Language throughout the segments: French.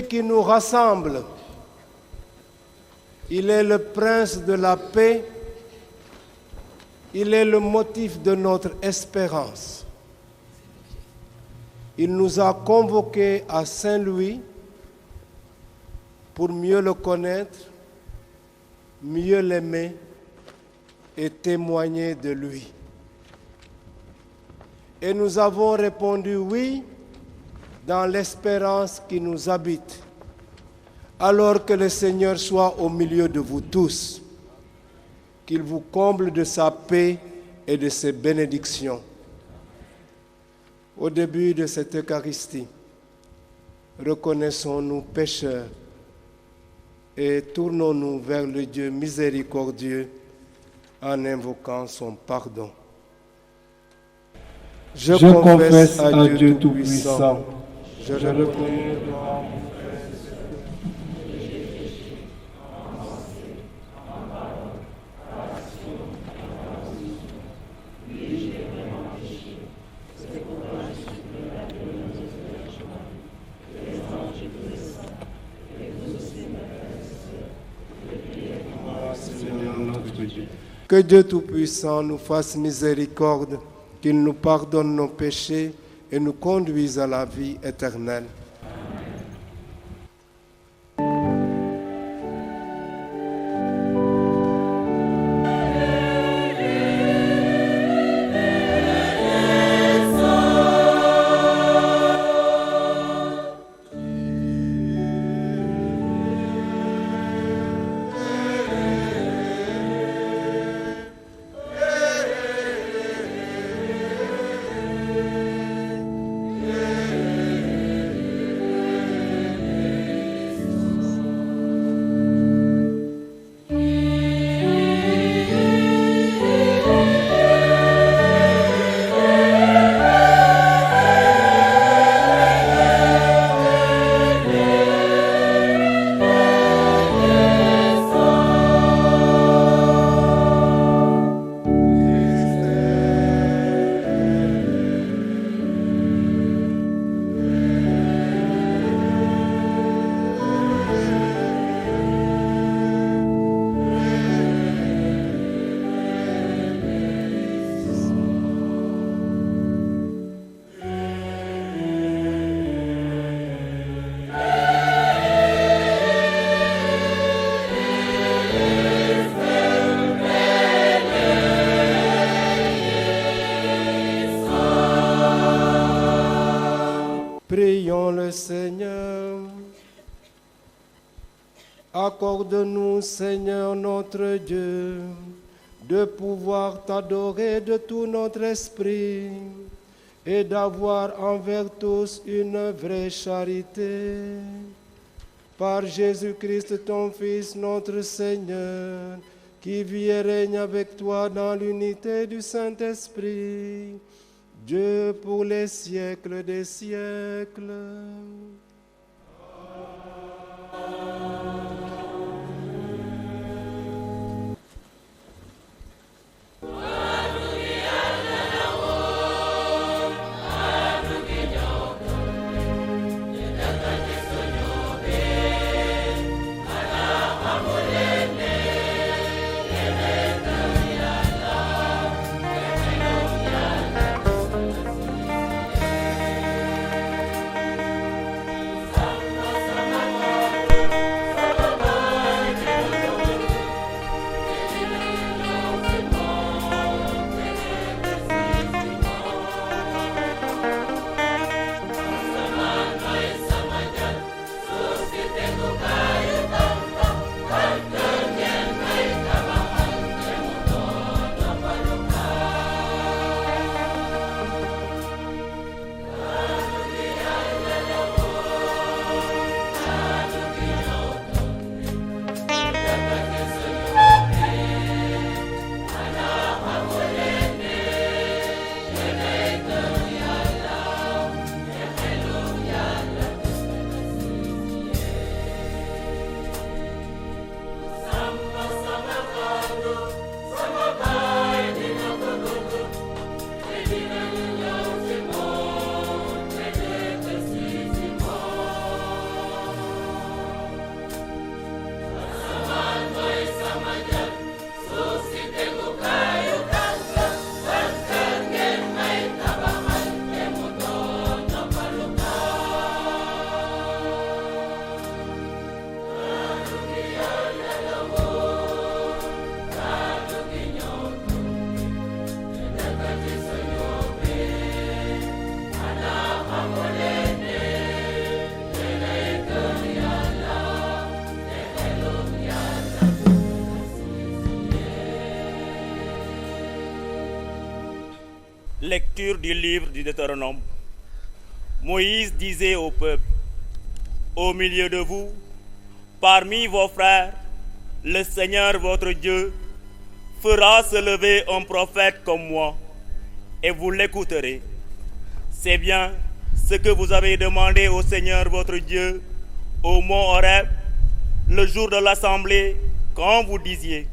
qui nous rassemble. Il est le prince de la paix. Il est le motif de notre espérance. Il nous a convoqués à Saint-Louis pour mieux le connaître, mieux l'aimer et témoigner de lui. Et nous avons répondu oui dans l'espérance qui nous habite. Alors que le Seigneur soit au milieu de vous tous, qu'il vous comble de sa paix et de ses bénédictions. Au début de cette Eucharistie, reconnaissons-nous pécheurs et tournons-nous vers le Dieu miséricordieux en invoquant son pardon. Je confesse à Dieu Tout-Puissant, je reconnais devant vous. Que Dieu Tout-Puissant nous fasse miséricorde, qu'il nous pardonne nos péchés et nous conduise à la vie éternelle. Prions le Seigneur. Accorde-nous, Seigneur notre Dieu, de pouvoir t'adorer de tout notre esprit et d'avoir envers tous une vraie charité. Par Jésus-Christ, ton Fils, notre Seigneur, qui vit et règne avec toi dans l'unité du Saint-Esprit, Dieu pour les siècles des siècles. Lecture du livre du Deutéronome. Moïse disait au peuple, au milieu de vous, parmi vos frères, le Seigneur votre Dieu fera se lever un prophète comme moi, et vous l'écouterez. C'est bien ce que vous avez demandé au Seigneur votre Dieu au mont Horeb, le jour de l'assemblée, quand vous disiez,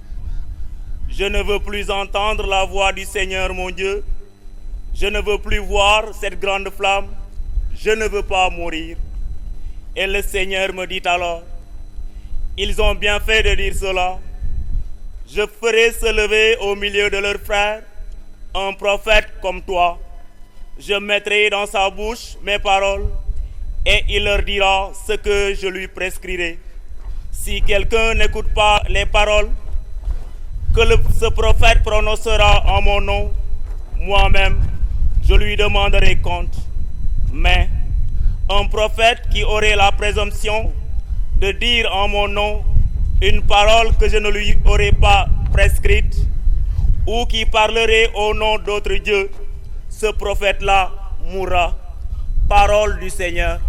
je ne veux plus entendre la voix du Seigneur mon Dieu, je ne veux plus voir cette grande flamme, je ne veux pas mourir. Et le Seigneur me dit alors, ils ont bien fait de dire cela. Je ferai se lever au milieu de leurs frères un prophète comme toi. Je mettrai dans sa bouche mes paroles et il leur dira ce que je lui prescrirai. Si quelqu'un n'écoute pas les paroles que ce prophète prononcera en mon nom, moi-même, je lui demanderai compte. Mais un prophète qui aurait la présomption de dire en mon nom une parole que je ne lui aurais pas prescrite, ou qui parlerait au nom d'autres dieux, ce prophète-là mourra. Parole du Seigneur.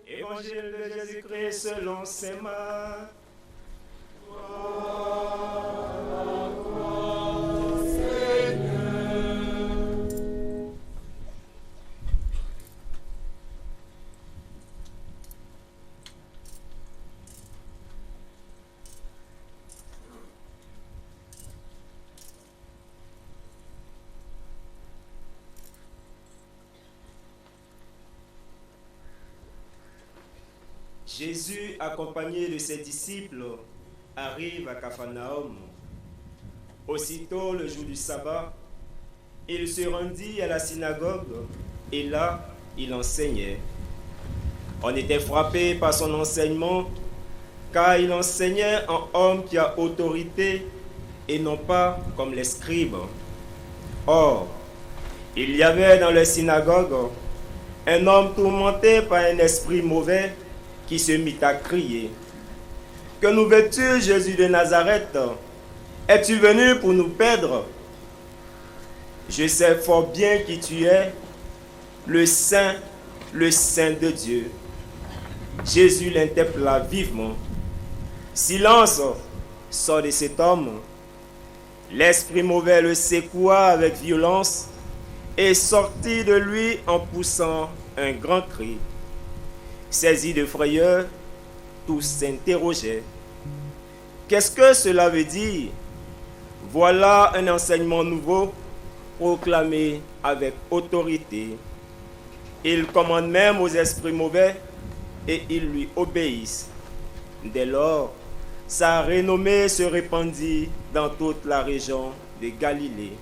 Évangile de Jésus-Christ selon ses mains. Jésus, accompagné de ses disciples, arrive à Capharnaüm. Aussitôt, le jour du sabbat, il se rendit à la synagogue et là, il enseignait. On était frappé par son enseignement, car il enseignait en homme qui a autorité et non pas comme les scribes. Or, il y avait dans la synagogue un homme tourmenté par un esprit mauvais qui se mit à crier. « Que nous veux-tu, Jésus de Nazareth? Es-tu venu pour nous perdre? Je sais fort bien qui tu es, le Saint de Dieu. » Jésus l'interpella vivement. « Silence, sort de cet homme. » L'esprit mauvais le secoua avec violence et sortit de lui en poussant un grand cri. Saisis de frayeur, tous s'interrogeaient. Qu'est-ce que cela veut dire? Voilà un enseignement nouveau proclamé avec autorité. Il commande même aux esprits mauvais et ils lui obéissent. Dès lors, sa renommée se répandit dans toute la région de Galilée.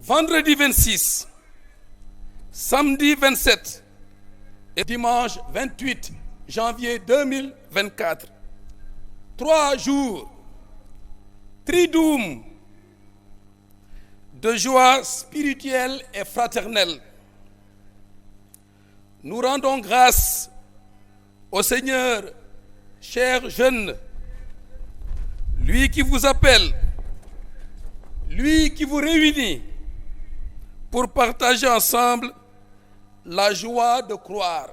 Vendredi 26, samedi 27 et dimanche 28 janvier 2024. 3 jours, triduum de joie spirituelle et fraternelle. Nous rendons grâce au Seigneur, chers jeunes, lui qui vous appelle, lui qui vous réunit pour partager ensemble la joie de croire.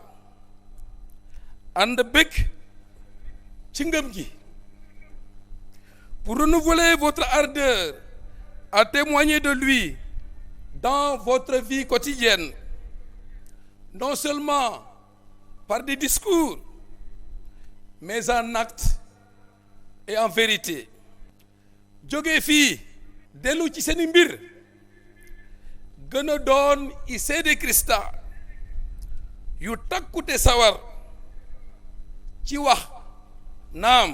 ànd bëgg ci ngëm gi, pour renouveler votre ardeur à témoigner de lui dans votre vie quotidienne, non seulement par des discours, mais en acte et en vérité. jóge fii dellu ci seeni mbir, gën a doon i seede Krista yu takkute sawar ci wax naam,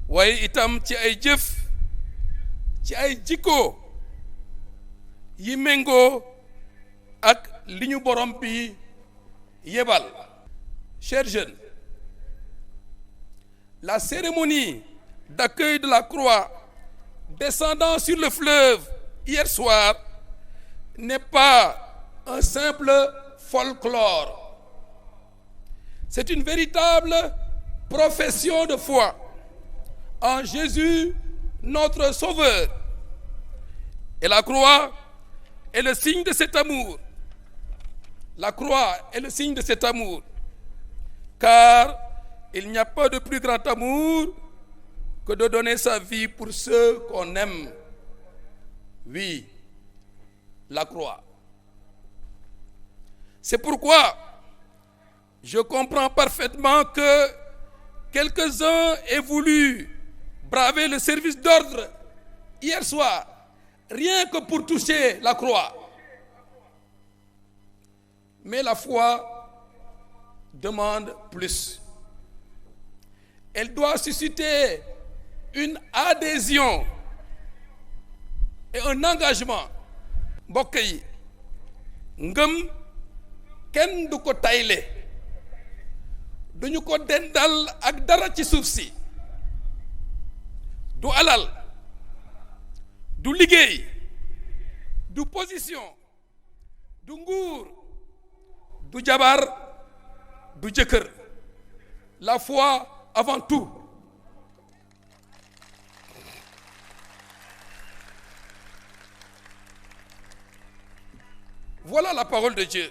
waaye itam ci ay jëf, ci ay jikko yi méngoo ak li ñu borom bi yebal. Chers jeunes, la cérémonie d'accueil de la croix descendant sur le fleuve hier soir n'est pas un simple folklore. C'est une véritable profession de foi en Jésus, notre Sauveur. Et la croix est le signe de cet amour. La croix est le signe de cet amour. Car il n'y a pas de plus grand amour que de donner sa vie pour ceux qu'on aime. Oui, la croix. C'est pourquoi je comprends parfaitement que quelques-uns aient voulu braver le service d'ordre hier soir, rien que pour toucher la croix. Mais la foi demande plus. Elle doit susciter une adhésion et un engagement. Mbokk yi, ngëm kenn du ko tayle, duñu ko dendal ak dara ci suuf si. Du alal, du liggéey, du position, du nguur, du jabar, du jëkkër. La foi avant tout. Voilà la parole de Dieu.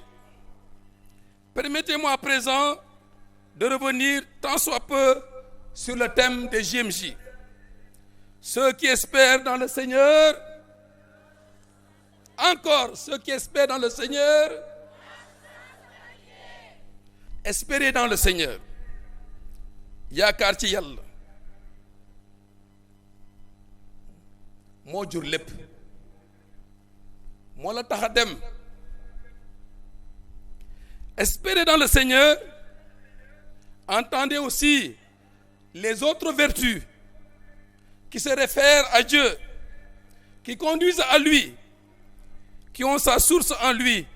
Permettez-moi à présent de revenir tant soit peu sur le thème des JMJ. Ceux qui espèrent dans le Seigneur, encore ceux qui espèrent dans le Seigneur, espérez dans le Seigneur. yaakaar ci Yàlla moo jur lépp, moo la tax a dem. Espérez dans le Seigneur, entendez aussi les autres vertus qui se réfèrent à Dieu, qui conduisent à lui, qui ont sa source en lui,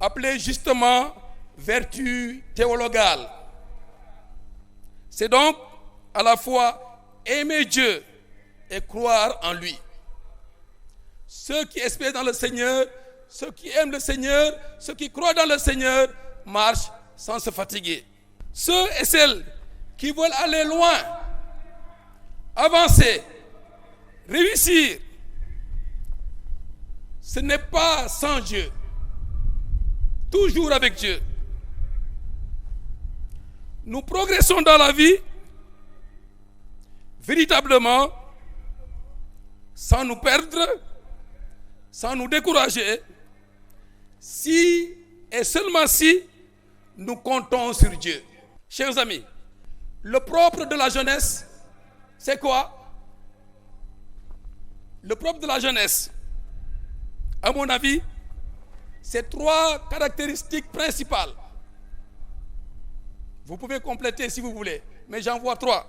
appelée justement vertu théologale. C'est donc à la fois aimer Dieu et croire en lui. Ceux qui espèrent dans le Seigneur, ceux qui aiment le Seigneur, ceux qui croient dans le Seigneur, marchent sans se fatiguer. Ceux et celles qui veulent aller loin, avancer, réussir, ce n'est pas sans Dieu, toujours avec Dieu. Nous progressons dans la vie véritablement sans nous perdre, sans nous décourager, si et seulement si nous comptons sur Dieu. Chers amis, le propre de la jeunesse, c'est quoi? Le propre de la jeunesse, à mon avis, c'est 3 caractéristiques principales. Vous pouvez compléter si vous voulez, mais j'en vois 3.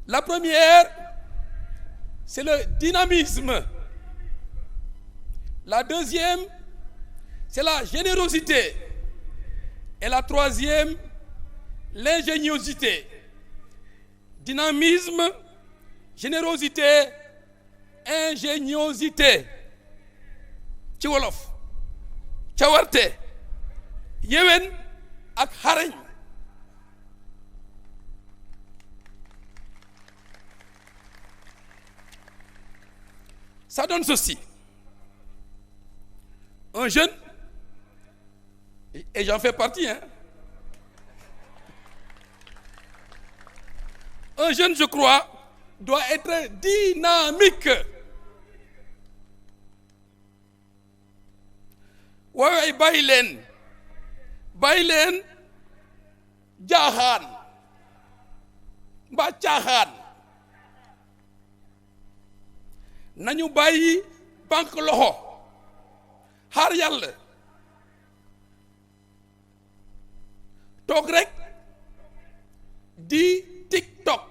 La première, c'est le dynamisme. La deuxième, c'est la générosité. Et la troisième, l'ingéniosité. Dynamisme, générosité, ingéniosité. Ci wolof, cawarte, yewen ak xarañ. Ça donne ceci. Un jeune, et j'en fais partie, un jeune, je crois, doit être dynamique. waaye bàyyi leen jaaxaan mbaa caaxaan nañu bàyyi banque loxo xaar yàlla toog rek di TikTok.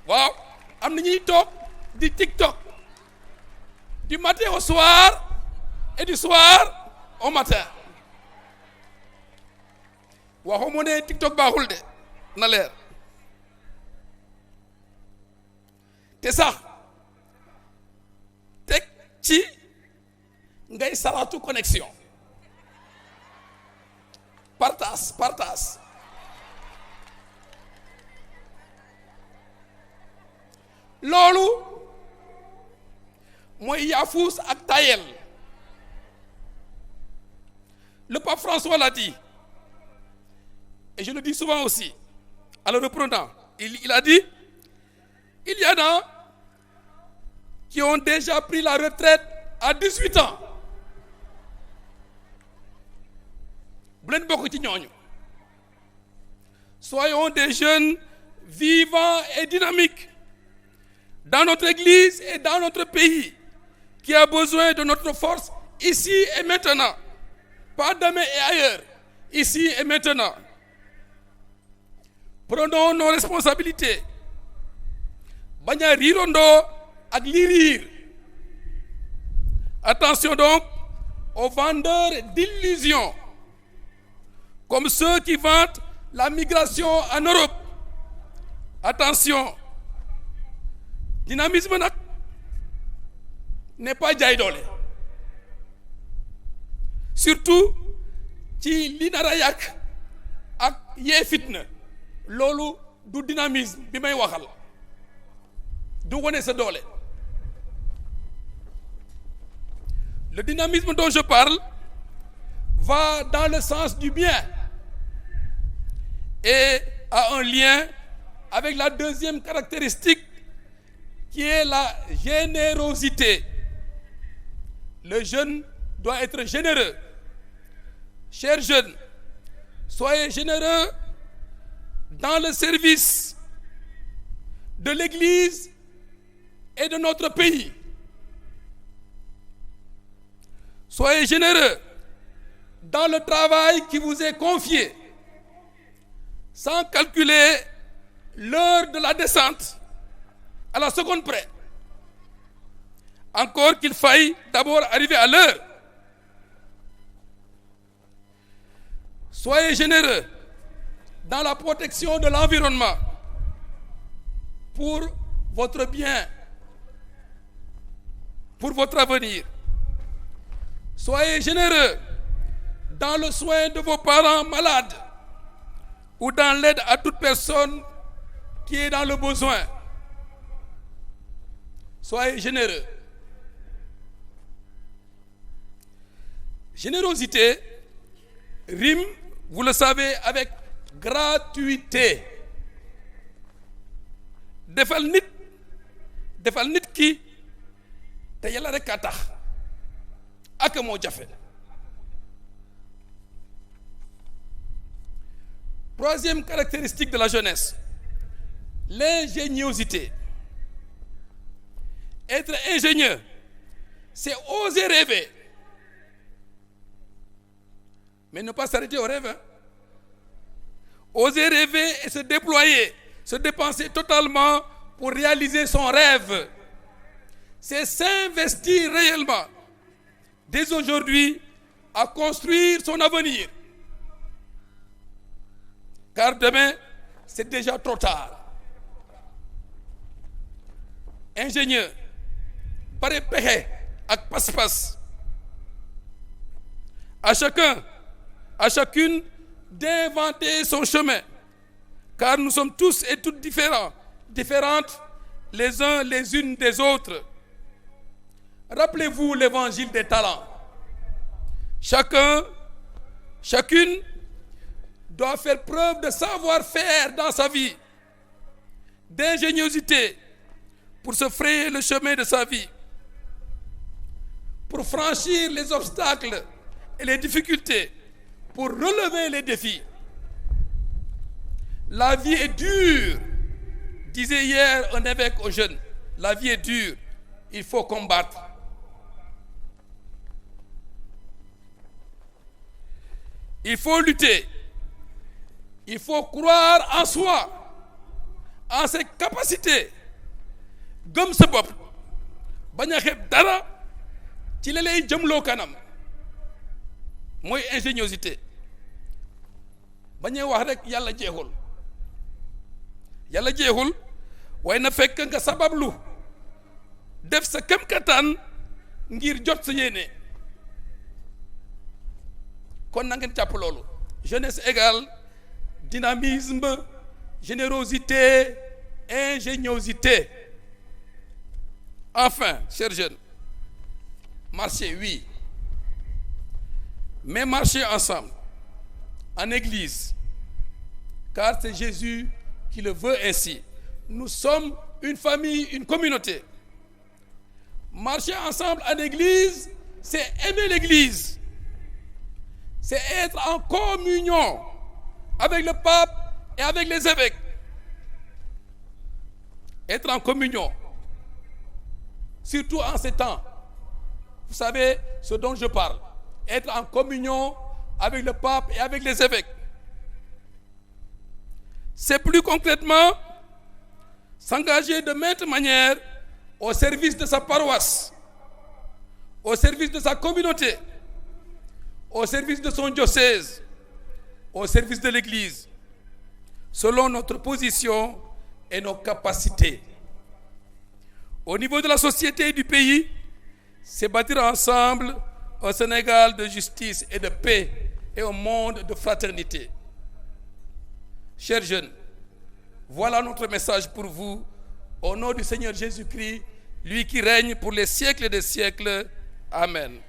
waaw am na ñuy toog di TikTok du matin au soir et du soir au matin. waxuma ne TikTok baaxul de na leer te sax teg ci ngay saratu connexion partage loolu mooy yaafus ak tayel. Le pape François l'a dit, et je le dis souvent aussi, en le reprenant. Il a dit, il y en a qui ont déjà pris la retraite à 18 ans. Bu leen bokk ci ñooñu. Soyons des jeunes vivants et dynamiques dans notre église et dans notre pays qui a besoin de notre force ici et maintenant. Pas demain et ailleurs, ici et maintenant. Prenons nos responsabilités. Bañ a riirandoo ak li riir. Attention donc aux vendeurs d'illusions, comme ceux qui vantent la migration en Europe. Attention, dynamisme nag n'est pas jaay doole. Surtout ci li nar a yàq ak yee fitna loolu du dynamisme bi may waxal du wane sa doole. Le dynamisme dont je parle va dans le sens du bien et a un lien avec la deuxième caractéristique qui est la générosité. Le jeune doit être généreux. Chers jeunes, soyez généreux dans le service de l'Église et de notre pays. Soyez généreux dans le travail qui vous est confié, sans calculer l'heure de la descente à la seconde près. Encore qu'il faille d'abord arriver à l'heure. Soyez généreux dans la protection de l'environnement pour votre bien, pour votre avenir. Soyez généreux dans le soin de vos parents malades ou dans l'aide à toute personne qui est dans le besoin. Soyez généreux. Générosité rime, vous le savez, avec gratuité. defal nit ki te yàlla rek a tax ak moo jafe. Troisième caractéristique de la jeunesse, l'ingéniosité. Être ingénieux, c'est oser rêver, mais ne pas s'arrêter au rêve. Oser rêver et se déployer, se dépenser totalement pour réaliser son rêve. C'est s'investir réellement, dès aujourd'hui, à construire son avenir. Car demain, c'est déjà trop tard. Ingénieux, bare pexe ak pas-pas. À chacun, à chacune d'inventer son chemin. Car nous sommes tous et toutes différentes les uns les unes des autres. Rappelez-vous l'évangile des talents. Chacun, chacune doit faire preuve de savoir-faire dans sa vie, d'ingéniosité pour se frayer le chemin de sa vie, pour franchir les obstacles et les difficultés, pour relever les défis. La vie est dure, disait hier un évêque aux jeunes. La vie est dure, il faut combattre. Il faut lutter. Il faut croire en soi, en ses capacités. Gëm sa bopp bañ a xeeb dara ci la lay jëmloo kanam mooy ingéniosité. bañ a wax rek yàlla jeexul waaye na fekk nga sabablu def sa kem kattan ngir jot sa yéene. kon na ngeen jàpp loolu. Jeunesse égale dynamisme, générosité, ingéniosité. Enfin, chers jeunes, marchez, oui, mais marchez ensemble, en église, car c'est Jésus qui le veut ainsi. Nous sommes une famille, une communauté. Marcher ensemble en église, c'est aimer l'église, c'est être en communion avec le pape et avec les évêques. Être en communion, surtout en ces temps. Vous savez ce dont je parle. Être en communion avec le pape et avec les évêques. C'est plus concrètement s'engager de maintes manières au service de sa paroisse, au service de sa communauté, au service de son diocèse, au service de l'Église, selon notre position et nos capacités. Au niveau de la société et du pays, c'est bâtir ensemble un Sénégal de justice et de paix et un monde de fraternité. Chers jeunes, voilà notre message pour vous, au nom du Seigneur Jésus-Christ, lui qui règne pour les siècles des siècles. Amen.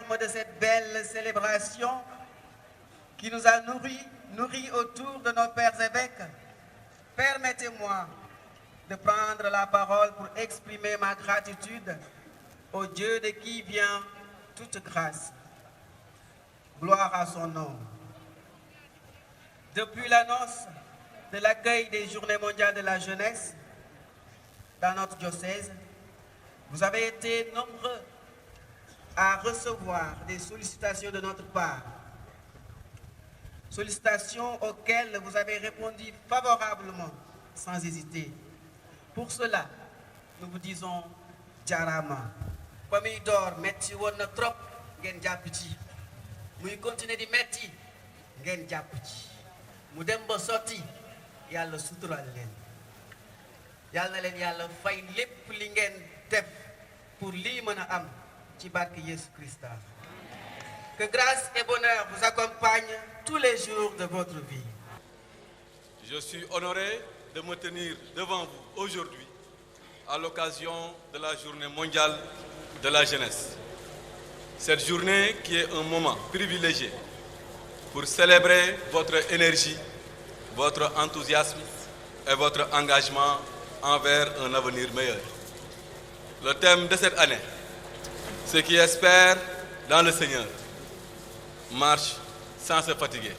terme de cette belle célébration qui nous a nourris autour de nos pères évêques, permettez-moi de prendre la parole pour exprimer ma gratitude au Dieu de qui vient toute grâce. Gloire à son nom. Depuis l'annonce de l'accueil des Journées mondiales de la jeunesse dans notre diocèse, vous avez été nombreux à recevoir des sollicitations de notre part. Sollicitations auxquelles vous avez répondu favorablement, sans hésiter. Pour cela, nous vous disons jarama. Famille d'or, metti wonna trop, ngeen jàpp ci. Muy continuer di metti, ngeen jàpp ci. Mu dem ba sotti, Yàlla sutural leen. Yàlla na leen Yàlla fay lépp li ngeen def pour lii mën a am ci barke Jésus Christ. Que grâce et bonheur vous accompagnent tous les jours de votre vie. Je suis honoré de me tenir devant vous aujourd'hui à l'occasion de la Journée mondiale de la jeunesse. Cette journée qui est un moment privilégié pour célébrer votre énergie, votre enthousiasme et votre engagement envers un avenir meilleur. Le thème de cette année, ceux qui espèrent dans le Seigneur marchent sans se fatiguer,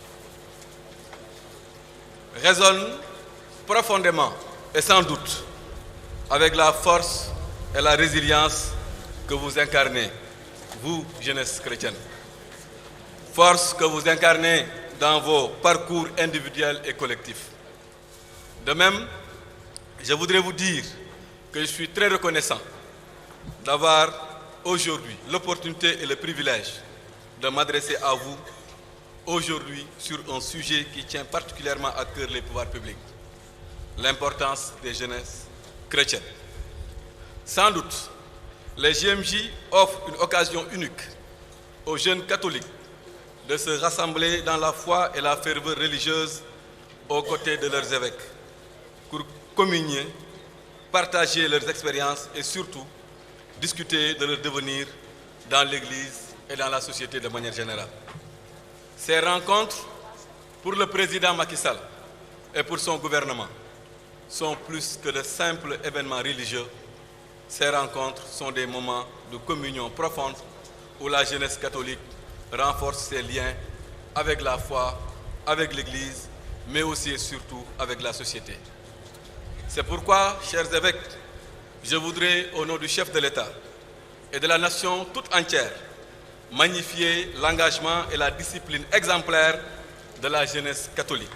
résonne profondément et sans doute avec la force et la résilience que vous incarnez, vous, jeunesse chrétienne. Force que vous incarnez dans vos parcours individuels et collectifs. De même, je voudrais vous dire que je suis très reconnaissant d'avoir aujourd'hui l'opportunité et le privilège de m'adresser à vous aujourd'hui sur un sujet qui tient particulièrement à cœur les pouvoirs publics, l'importance des jeunesses chrétiennes. Sans doute, les JMJ offrent une occasion unique aux jeunes catholiques de se rassembler dans la foi et la ferveur religieuse aux côtés de leurs évêques, pour communier, partager leurs expériences et surtout discuter de leur devenir dans l'Église et dans la société de manière générale. Ces rencontres, pour le président Macky Sall et pour son gouvernement, sont plus que de simples événements religieux. Ces rencontres sont des moments de communion profonde où la jeunesse catholique renforce ses liens avec la foi, avec l'Église, mais aussi et surtout avec la société. C'est pourquoi, chers évêques, je voudrais, au nom du chef de l'État et de la nation toute entière, magnifier l'engagement et la discipline exemplaire de la jeunesse catholique,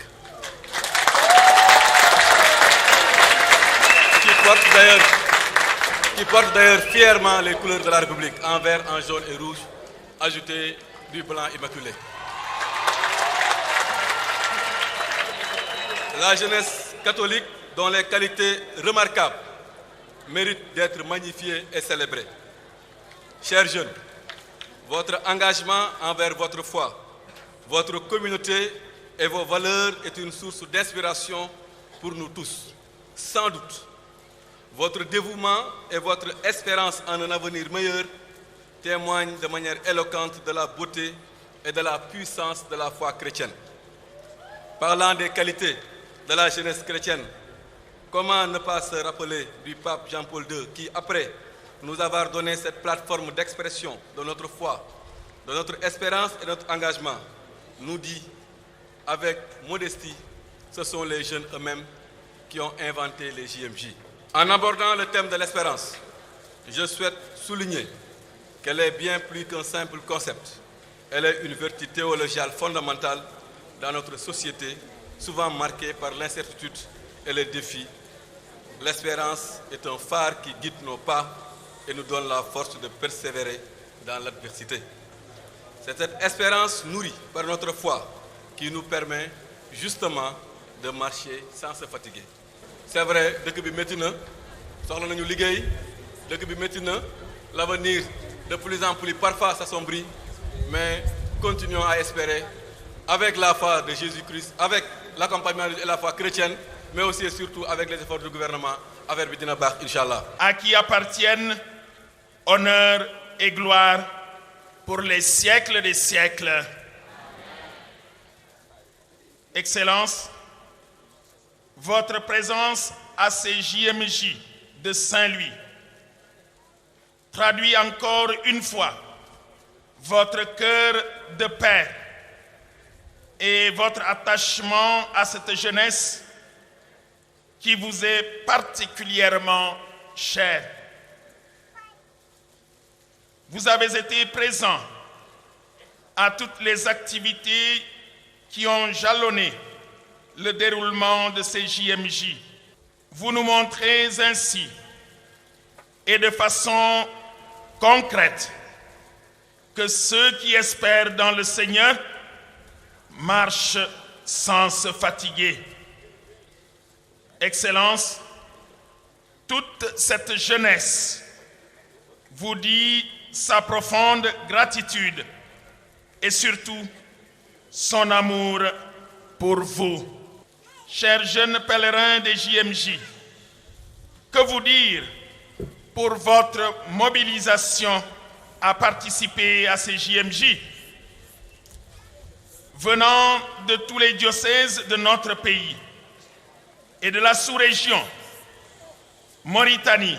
qui porte d'ailleurs fièrement les couleurs de la République, en vert, en jaune et rouge, ajouté du blanc immaculé. La jeunesse catholique, dont les qualités remarquables méritent d'être magnifiées et célébrées. Chers jeunes, votre engagement envers votre foi, votre communauté et vos valeurs est une source d'inspiration pour nous tous. Sans doute, votre dévouement et votre espérance en un avenir meilleur témoignent de manière éloquente de la beauté et de la puissance de la foi chrétienne. Parlant des qualités de la jeunesse chrétienne, comment ne pas se rappeler du pape Jean-Paul II qui, après nous avoir donné cette plateforme d'expression de notre foi, de notre espérance et de notre engagement, nous dit avec modestie, ce sont les jeunes eux-mêmes qui ont inventé les JMJ. En abordant le thème de l'espérance, je souhaite souligner qu'elle est bien plus qu'un simple concept. Elle est une vertu théologale fondamentale dans notre société, souvent marquée par l'incertitude et les défis. L'espérance est un phare qui guide nos pas et nous donne la force de persévérer dans l'adversité. C'est cette espérance nourrie par notre foi qui nous permet justement de marcher sans se fatiguer. C'est vrai, dëkk bi métti na, soxla nañu liggéey, dëkk bi métti na, l'avenir de plus en plus parfois s'assombrit, mais continuons à espérer avec la foi de Jésus-Christ, avec l'accompagnement de la foi chrétienne, mais aussi et surtout avec les efforts du gouvernement, avec Bidina Bach, Inch'Allah. À qui appartiennent honneur et gloire pour les siècles des siècles. Excellences, votre présence à ces JMJ de Saint-Louis traduit encore une fois votre cœur de paix et votre attachement à cette jeunesse qui vous est particulièrement chère. Vous avez été présent à toutes les activités qui ont jalonné le déroulement de ces JMJ. Vous nous montrez ainsi, et de façon concrète, que ceux qui espèrent dans le Seigneur marchent sans se fatiguer. Excellences, toute cette jeunesse vous dit sa profonde gratitude et surtout son amour pour vous. Chers jeunes pèlerins des JMJ, que vous dire pour votre mobilisation à participer à ces JMJ? Venant de tous les diocèses de notre pays et de la sous-région, Mauritanie,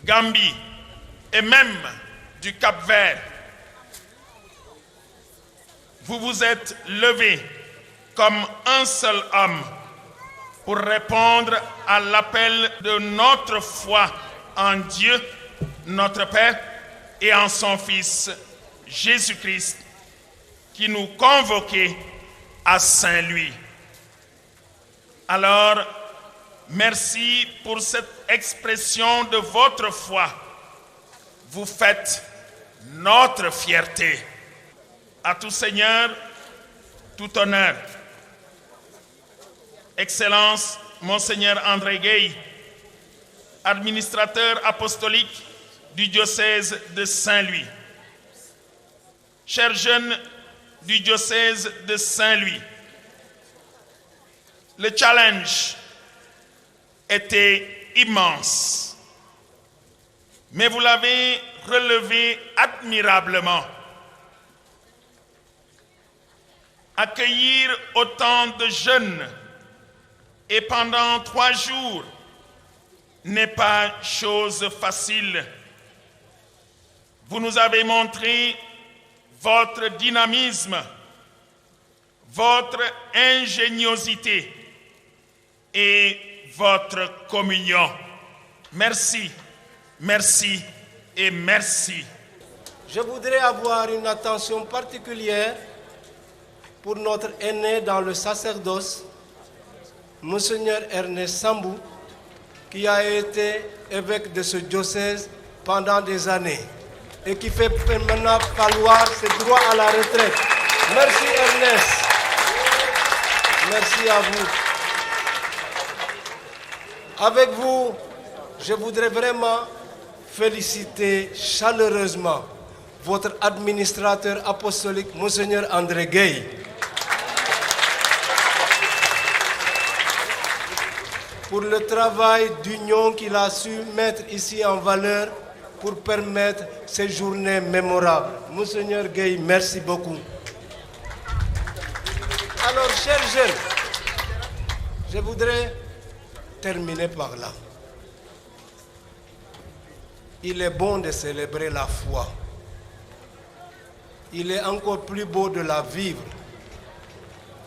Gambie et même du Cap-Vert, vous vous êtes levés comme un seul homme pour répondre à l'appel de notre foi en Dieu, notre Père, et en son Fils, Jésus-Christ, qui nous convoquait à Saint-Louis. Alors, merci pour cette expression de votre foi. Vous faites notre fierté. À tout Seigneur, tout honneur. Excellence, Monseigneur André Gueye, administrateur apostolique du diocèse de Saint-Louis. Chers jeunes du diocèse de Saint-Louis, le challenge était immense, mais vous l'avez relevé admirablement. Accueillir autant de jeunes et pendant 3 jours n'est pas chose facile. Vous nous avez montré votre dynamisme, votre ingéniosité et votre communion. Merci, merci et merci. Je voudrais avoir une attention particulière pour notre aîné dans le sacerdoce, Monseigneur Ernest Sambou, qui a été évêque de ce diocèse pendant des années et qui fait maintenant valoir ses droits à la retraite. Merci Ernest. Merci à vous. Avec vous, je voudrais vraiment féliciter chaleureusement votre administrateur apostolique, Monseigneur André Gueye. Pour le travail d'union qu'il a su mettre ici en valeur pour permettre ces journées mémorables. Monseigneur Gueye, merci beaucoup. Alors, chers jeunes, je voudrais terminer par là. Il est bon de célébrer la foi. Il est encore plus beau de la vivre.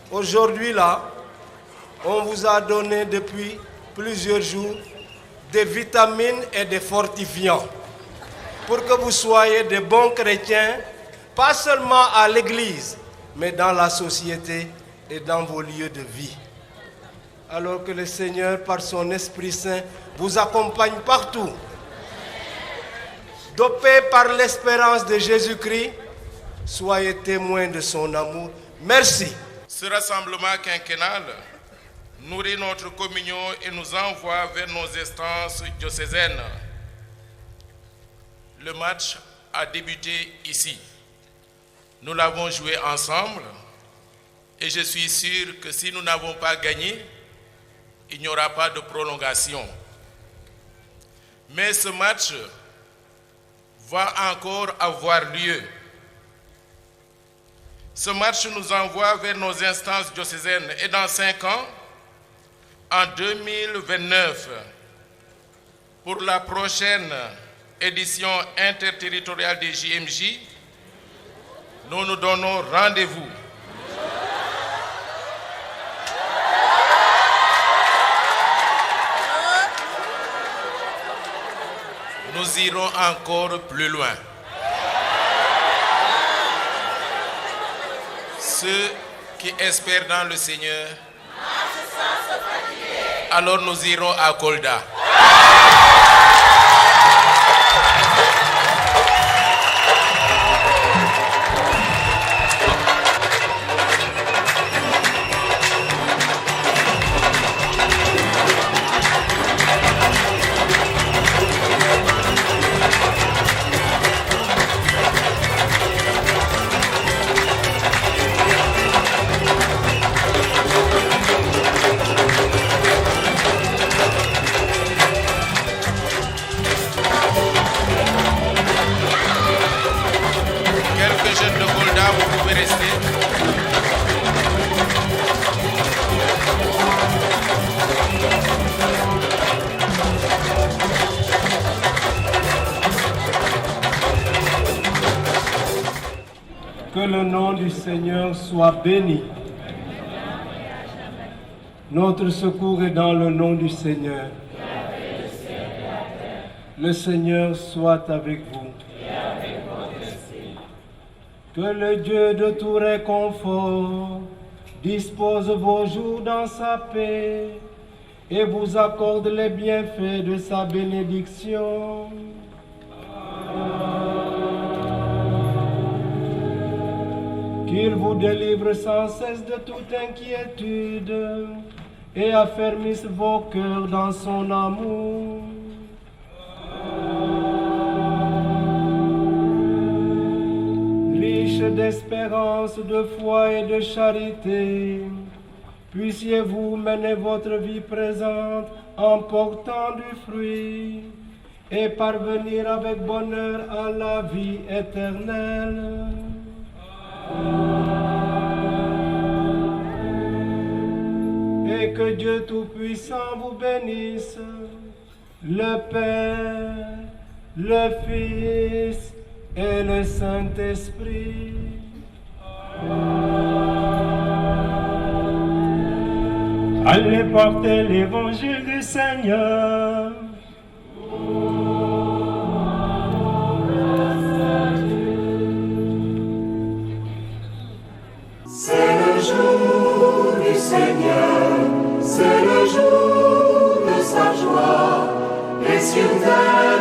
Aujourd'hui, là, on vous a donné depuis plusieurs jours des vitamines et des fortifiants pour que vous soyez de bons chrétiens, pas seulement à l'église, mais dans la société et dans vos lieux de vie. Alors que le Seigneur, par son Esprit Saint, vous accompagne partout. Dopés par l'espérance de Jésus-Christ, soyez témoins de son amour. Merci. Ce rassemblement quinquennal nourrit notre communion et nous envoie vers nos instances diocésaines. Le match a débuté ici. Nous l'avons joué ensemble et je suis sûr que si nous n'avons pas gagné, il n'y aura pas de prolongation. Mais ce match va encore avoir lieu Ce match nous envoie vers nos instances diocésaines et dans 5 ans, en 2029, pour la prochaine édition interterritoriale des JMJ, nous nous donnons rendez-vous. Nous irons encore plus loin. Ceux qui espèrent dans le Seigneur, alors nous irons à Kolda. Que le nom du Seigneur soit béni. Notre secours est dans le nom du Seigneur. Le Seigneur soit avec vous. Que le Dieu de tout réconfort dispose vos jours dans sa paix et vous accorde les bienfaits de sa bénédiction. Qu'il vous délivre sans cesse de toute inquiétude et affermisse vos cœurs dans son amour. Riche d'espérance, de foi et de charité, puissiez-vous mener votre vie présente en portant du fruit et parvenir avec bonheur à la vie éternelle. Et que Dieu Tout-Puissant vous bénisse, le Père, le Fils et le Saint-Esprit. Allez porter l'évangile du Seigneur. C'est le jour du Seigneur, c'est le jour de sa joie, et sur terre